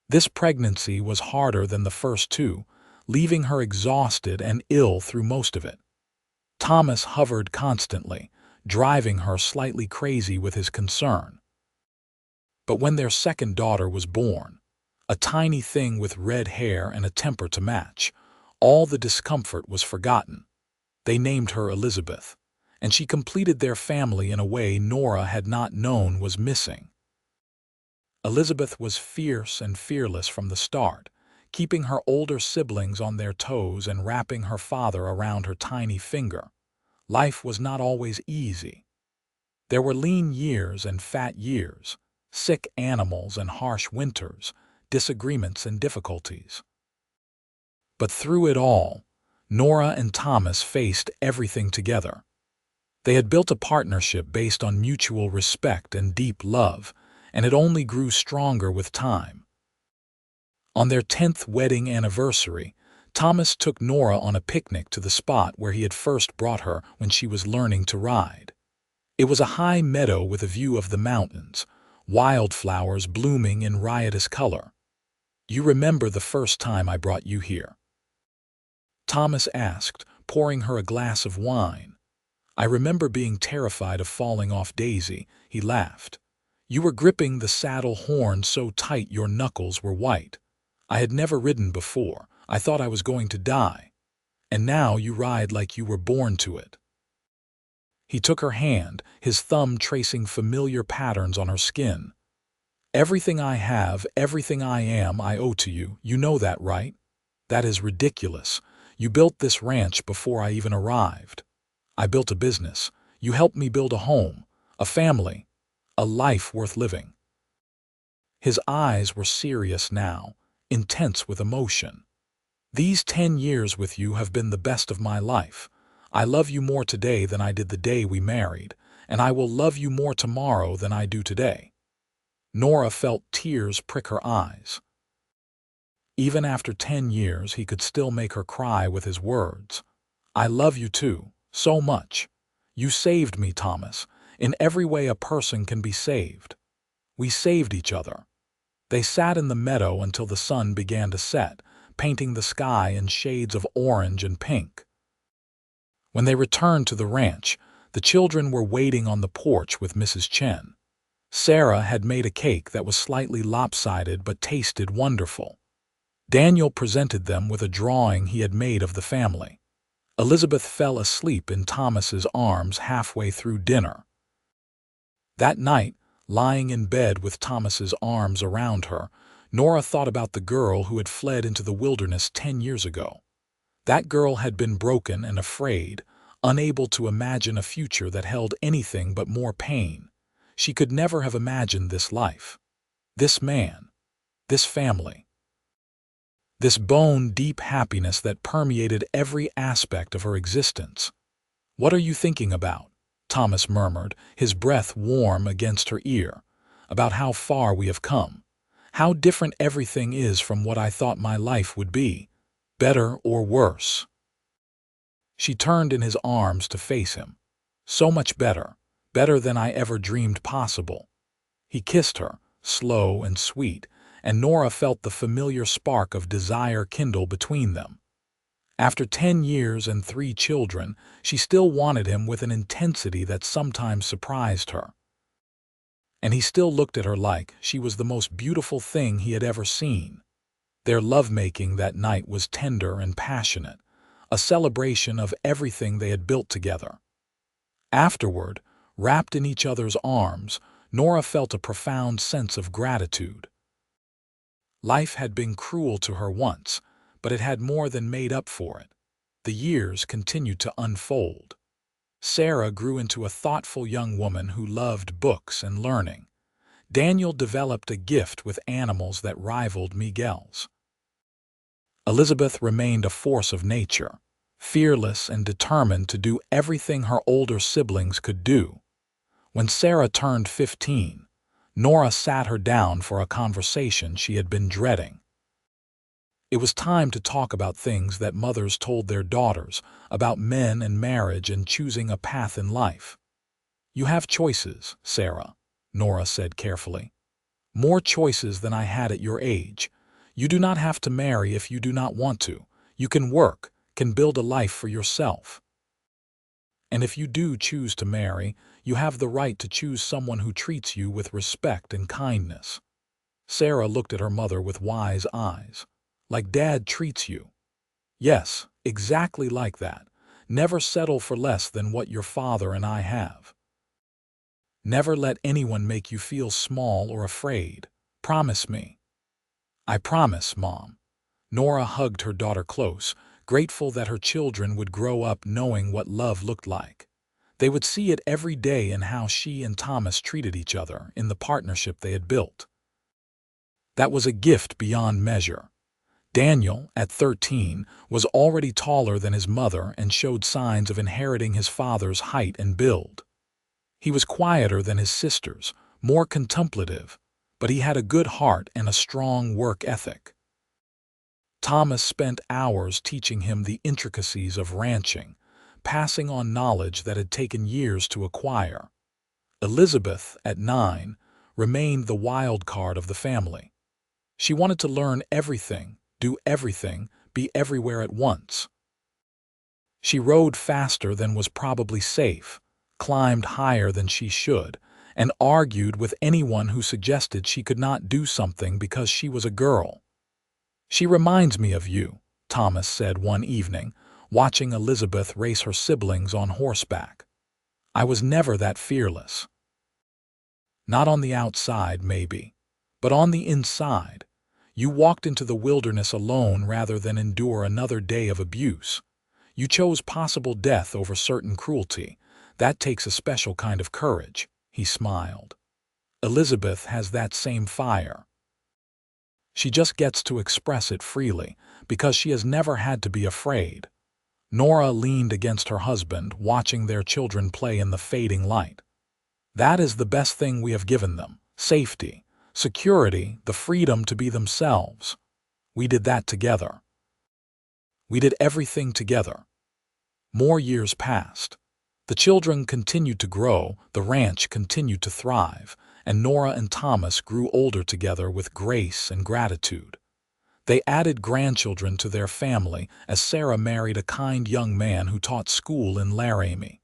This pregnancy was harder than the first two, leaving her exhausted and ill through most of it. Thomas hovered constantly, driving her slightly crazy with his concern. But when their second daughter was born, a tiny thing with red hair and a temper to match, all the discomfort was forgotten. They named her Elizabeth, and she completed their family in a way Nora had not known was missing. Elizabeth was fierce and fearless from the start, keeping her older siblings on their toes and wrapping her father around her tiny finger. Life was not always easy. There were lean years and fat years, sick animals and harsh winters, disagreements and difficulties. But through it all, Nora and Thomas faced everything together. They had built a partnership based on mutual respect and deep love, and it only grew stronger with time. On their 10th wedding anniversary, Thomas took Nora on a picnic to the spot where he had first brought her when she was learning to ride. It was a high meadow with a view of the mountains, wildflowers blooming in riotous color. "You remember the first time I brought you here?" Thomas asked, pouring her a glass of wine. "I remember being terrified of falling off Daisy," he laughed. "You were gripping the saddle horn so tight your knuckles were white. I had never ridden before. I thought I was going to die. And now you ride like you were born to it." He took her hand, his thumb tracing familiar patterns on her skin. "Everything I have, everything I am, I owe to you. You know that, right? That is ridiculous. You built this ranch before I even arrived. I built a business. You helped me build a home, a family, a life worth living." His eyes were serious now, intense with emotion. "These 10 years with you have been the best of my life. I love you more today than I did the day we married, and I will love you more tomorrow than I do today." Nora felt tears prick her eyes. Even after 10 years, he could still make her cry with his words. "I love you too, so much. You saved me, Thomas, in every way a person can be saved. We saved each other." They sat in the meadow until the sun began to set, painting the sky in shades of orange and pink. When they returned to the ranch, the children were waiting on the porch with Mrs. Chen. Sarah had made a cake that was slightly lopsided but tasted wonderful. Daniel presented them with a drawing he had made of the family. Elizabeth fell asleep in Thomas's arms halfway through dinner. That night, lying in bed with Thomas's arms around her, Nora thought about the girl who had fled into the wilderness 10 years ago. That girl had been broken and afraid, unable to imagine a future that held anything but more pain. She could never have imagined this life, this man, this family, this bone-deep happiness that permeated every aspect of her existence. "What are you thinking about?" Thomas murmured, his breath warm against her ear. "About how far we have come. How different everything is from what I thought my life would be. Better or worse." She turned in his arms to face him. "So much better. Better than I ever dreamed possible." He kissed her, slow and sweet, and Nora felt the familiar spark of desire kindle between them. After 10 years and 3 children, she still wanted him with an intensity that sometimes surprised her. And he still looked at her like she was the most beautiful thing he had ever seen. Their lovemaking that night was tender and passionate, a celebration of everything they had built together. Afterward, wrapped in each other's arms, Nora felt a profound sense of gratitude. Life had been cruel to her once, but it had more than made up for it. The years continued to unfold. Sarah grew into a thoughtful young woman who loved books and learning. Daniel developed a gift with animals that rivaled Miguel's. Elizabeth remained a force of nature, fearless and determined to do everything her older siblings could do. When Sarah turned 15, Nora sat her down for a conversation she had been dreading. It was time to talk about things that mothers told their daughters, about men and marriage and choosing a path in life. "You have choices, Sarah," Nora said carefully. "More choices than I had at your age. You do not have to marry if you do not want to. You can work, can build a life for yourself. And if you do choose to marry, you have the right to choose someone who treats you with respect and kindness." Sarah looked at her mother with wise eyes. "Like Dad treats you." "Yes, exactly like that. Never settle for less than what your father and I have. Never let anyone make you feel small or afraid. Promise me." "I promise, Mom." Nora hugged her daughter close, grateful that her children would grow up knowing what love looked like. They would see it every day in how she and Thomas treated each other, in the partnership they had built. That was a gift beyond measure. Daniel, at 13, was already taller than his mother and showed signs of inheriting his father's height and build. He was quieter than his sisters, more contemplative, but he had a good heart and a strong work ethic. Thomas spent hours teaching him the intricacies of ranching, passing on knowledge that had taken years to acquire. Elizabeth, at 9, remained the wild card of the family. She wanted to learn everything, do everything, be everywhere at once. She rode faster than was probably safe, climbed higher than she should, and argued with anyone who suggested she could not do something because she was a girl. "She reminds me of you," Thomas said one evening, watching Elizabeth race her siblings on horseback. "I was never that fearless." Not on the outside, maybe, but on the inside. You walked into the wilderness alone rather than endure another day of abuse. You chose possible death over certain cruelty. That takes a special kind of courage, he smiled. Elizabeth has that same fire. She just gets to express it freely because she has never had to be afraid. Nora leaned against her husband, watching their children play in the fading light. That is the best thing we have given them: safety, security, the freedom to be themselves. We did that together. We did everything together. More years passed. The children continued to grow, the ranch continued to thrive, and Nora and Thomas grew older together with grace and gratitude. They added grandchildren to their family as Sarah married a kind young man who taught school in Laramie.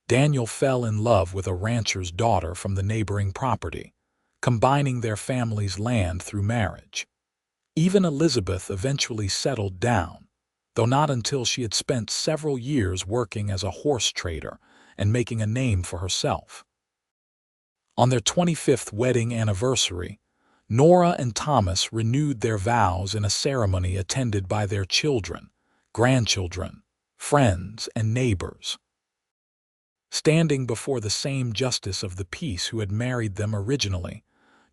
Daniel fell in love with a rancher's daughter from the neighboring property, combining their family's land through marriage. Even Elizabeth eventually settled down, though not until she had spent several years working as a horse trader and making a name for herself. On their 25th wedding anniversary, Nora and Thomas renewed their vows in a ceremony attended by their children, grandchildren, friends, and neighbors. Standing before the same justice of the peace who had married them originally,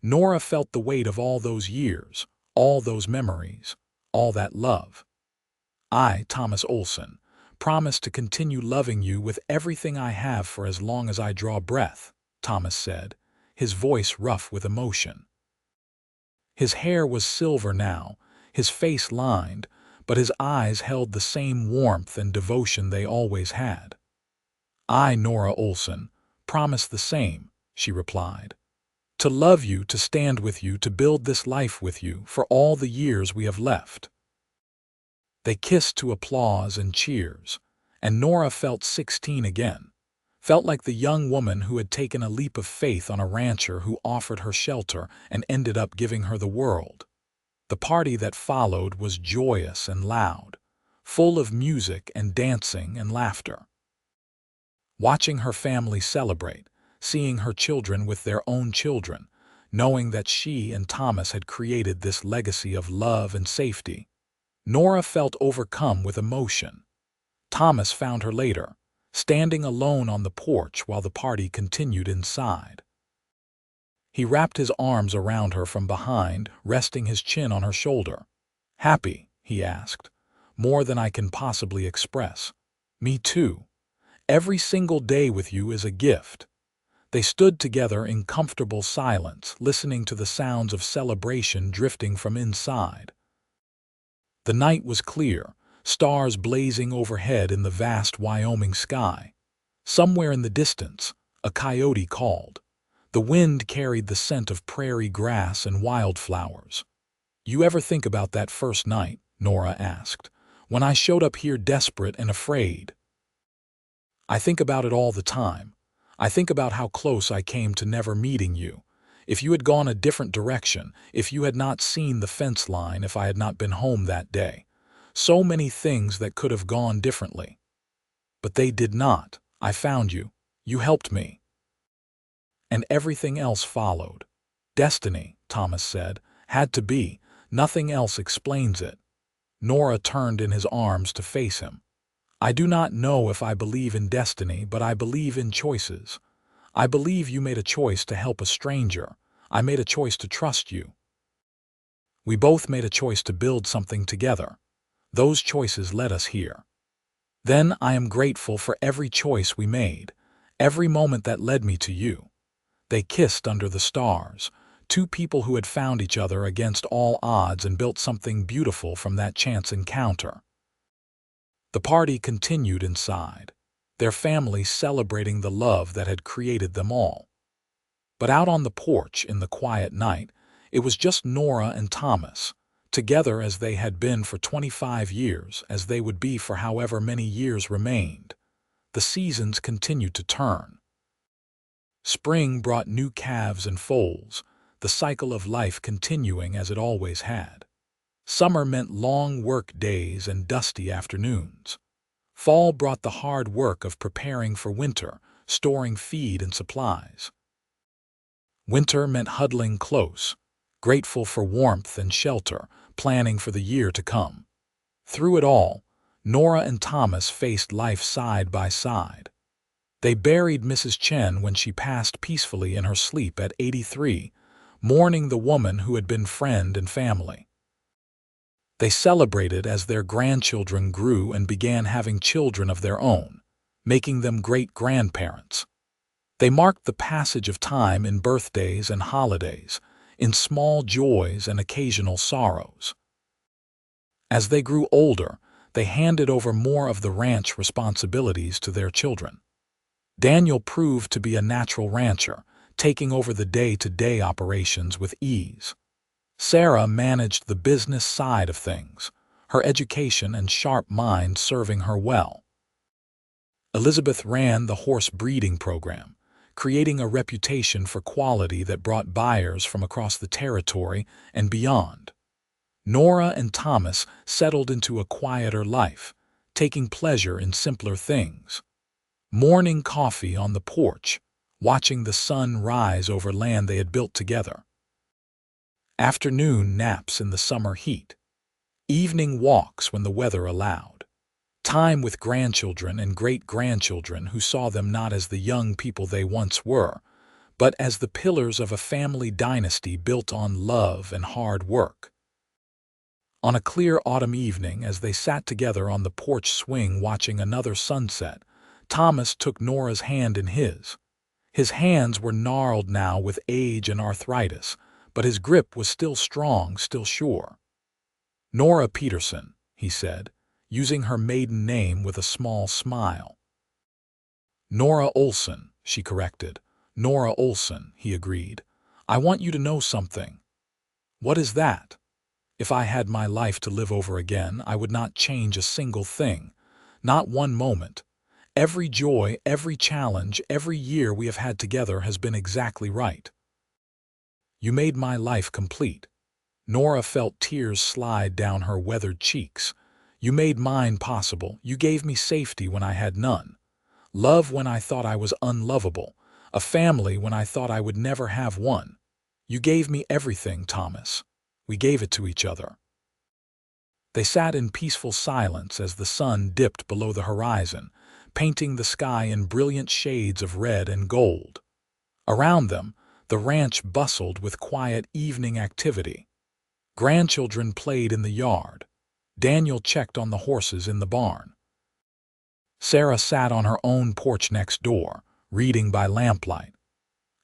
Nora felt the weight of all those years, all those memories, all that love. I, Thomas Olsen, promise to continue loving you with everything I have for as long as I draw breath, Thomas said, his voice rough with emotion. His hair was silver now, his face lined, but his eyes held the same warmth and devotion they always had. I, Nora Olsen, promise the same, she replied. To love you, to stand with you, to build this life with you for all the years we have left. They kissed to applause and cheers, and Nora felt 16 again, felt like the young woman who had taken a leap of faith on a rancher who offered her shelter and ended up giving her the world. The party that followed was joyous and loud, full of music and dancing and laughter. Watching her family celebrate, seeing her children with their own children, knowing that she and Thomas had created this legacy of love and safety, Nora felt overcome with emotion. Thomas found her later, standing alone on the porch while the party continued inside. He wrapped his arms around her from behind, resting his chin on her shoulder. "Happy?" he asked. "More than I can possibly express." "Me too. Every single day with you is a gift." They stood together in comfortable silence, listening to the sounds of celebration drifting from inside. The night was clear, stars blazing overhead in the vast Wyoming sky. Somewhere in the distance, a coyote called. The wind carried the scent of prairie grass and wildflowers. "You ever think about that first night?" Nora asked. "When I showed up here desperate and afraid?" "I think about it all the time. I think about how close I came to never meeting you. If you had gone a different direction, if you had not seen the fence line, if I had not been home that day. So many things that could have gone differently. But they did not. I found you. You helped me." And everything else followed. "Destiny," Thomas said. "Had to be. Nothing else explains it." Nora turned in his arms to face him. "I do not know if I believe in destiny, but I believe in choices. I believe you made a choice to help a stranger. I made a choice to trust you. We both made a choice to build something together. Those choices led us here. Then I am grateful for every choice we made, every moment that led me to you." They kissed under the stars, two people who had found each other against all odds and built something beautiful from that chance encounter. The party continued inside, their family celebrating the love that had created them all. But out on the porch in the quiet night, it was just Nora and Thomas, together as they had been for 25 years, as they would be for however many years remained. The seasons continued to turn. Spring brought new calves and foals, the cycle of life continuing as it always had. Summer meant long work days and dusty afternoons. Fall brought the hard work of preparing for winter, storing feed and supplies. Winter meant huddling close, grateful for warmth and shelter, planning for the year to come. Through it all, Nora and Thomas faced life side by side. They buried Mrs. Chen when she passed peacefully in her sleep at 83, mourning the woman who had been friend and family. They celebrated as their grandchildren grew and began having children of their own, making them great-grandparents. They marked the passage of time in birthdays and holidays, in small joys and occasional sorrows. As they grew older, they handed over more of the ranch responsibilities to their children. Daniel proved to be a natural rancher, taking over the day-to-day operations with ease. Sarah managed the business side of things, her education and sharp mind serving her well. Elizabeth ran the horse breeding program, creating a reputation for quality that brought buyers from across the territory and beyond. Nora and Thomas settled into a quieter life, taking pleasure in simpler things. Morning coffee on the porch, watching the sun rise over land they had built together. Afternoon naps in the summer heat. Evening walks when the weather allowed. Time with grandchildren and great-grandchildren who saw them not as the young people they once were, but as the pillars of a family dynasty built on love and hard work. On a clear autumn evening, as they sat together on the porch swing watching another sunset, Thomas took Nora's hand in his. His hands were gnarled now with age and arthritis, but his grip was still strong, still sure. "Nora Peterson," he said, using her maiden name with a small smile. "Nora Olsen," she corrected. "Nora Olsen," he agreed. "I want you to know something." "What is that?" "If I had my life to live over again, I would not change a single thing, not one moment. Every joy, every challenge, every year we have had together has been exactly right. You made my life complete." Nora felt tears slide down her weathered cheeks. "You made mine possible. You gave me safety when I had none. Love when I thought I was unlovable. A family when I thought I would never have one. You gave me everything, Thomas. We gave it to each other." They sat in peaceful silence as the sun dipped below the horizon, painting the sky in brilliant shades of red and gold. Around them, the ranch bustled with quiet evening activity. Grandchildren played in the yard. Daniel checked on the horses in the barn. Sarah sat on her own porch next door, reading by lamplight.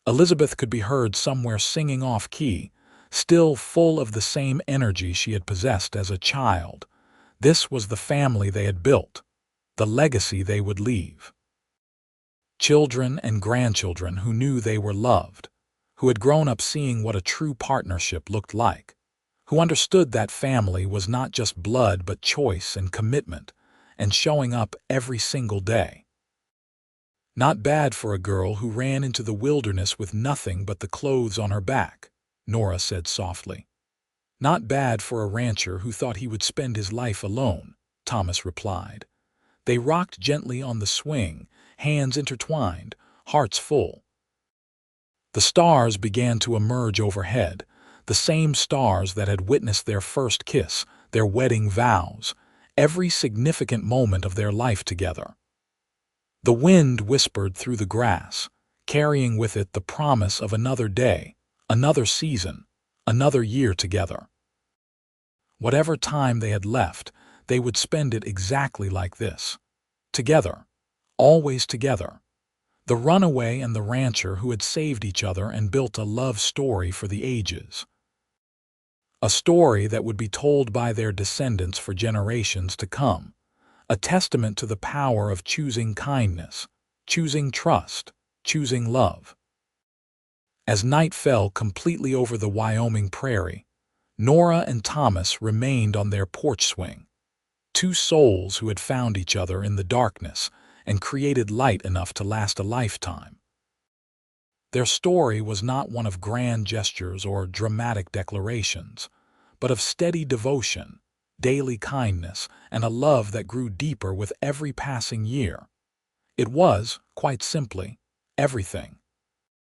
Elizabeth could be heard somewhere singing off-key, still full of the same energy she had possessed as a child. This was the family they had built, the legacy they would leave. Children and grandchildren who knew they were loved, who had grown up seeing what a true partnership looked like, who understood that family was not just blood but choice and commitment, and showing up every single day. "Not bad for a girl who ran into the wilderness with nothing but the clothes on her back," Nora said softly. "Not bad for a rancher who thought he would spend his life alone," Thomas replied. They rocked gently on the swing, hands intertwined, hearts full. The stars began to emerge overhead, the same stars that had witnessed their first kiss, their wedding vows, every significant moment of their life together. The wind whispered through the grass, carrying with it the promise of another day, another season, another year together. Whatever time they had left, they would spend it exactly like this. Together, always together. The runaway and the rancher who had saved each other and built a love story for the ages. A story that would be told by their descendants for generations to come. A testament to the power of choosing kindness, choosing trust, choosing love. As night fell completely over the Wyoming prairie, Nora and Thomas remained on their porch swing, two souls who had found each other in the darkness and created light enough to last a lifetime. Their story was not one of grand gestures or dramatic declarations, but of steady devotion, daily kindness, and a love that grew deeper with every passing year. It was, quite simply, everything.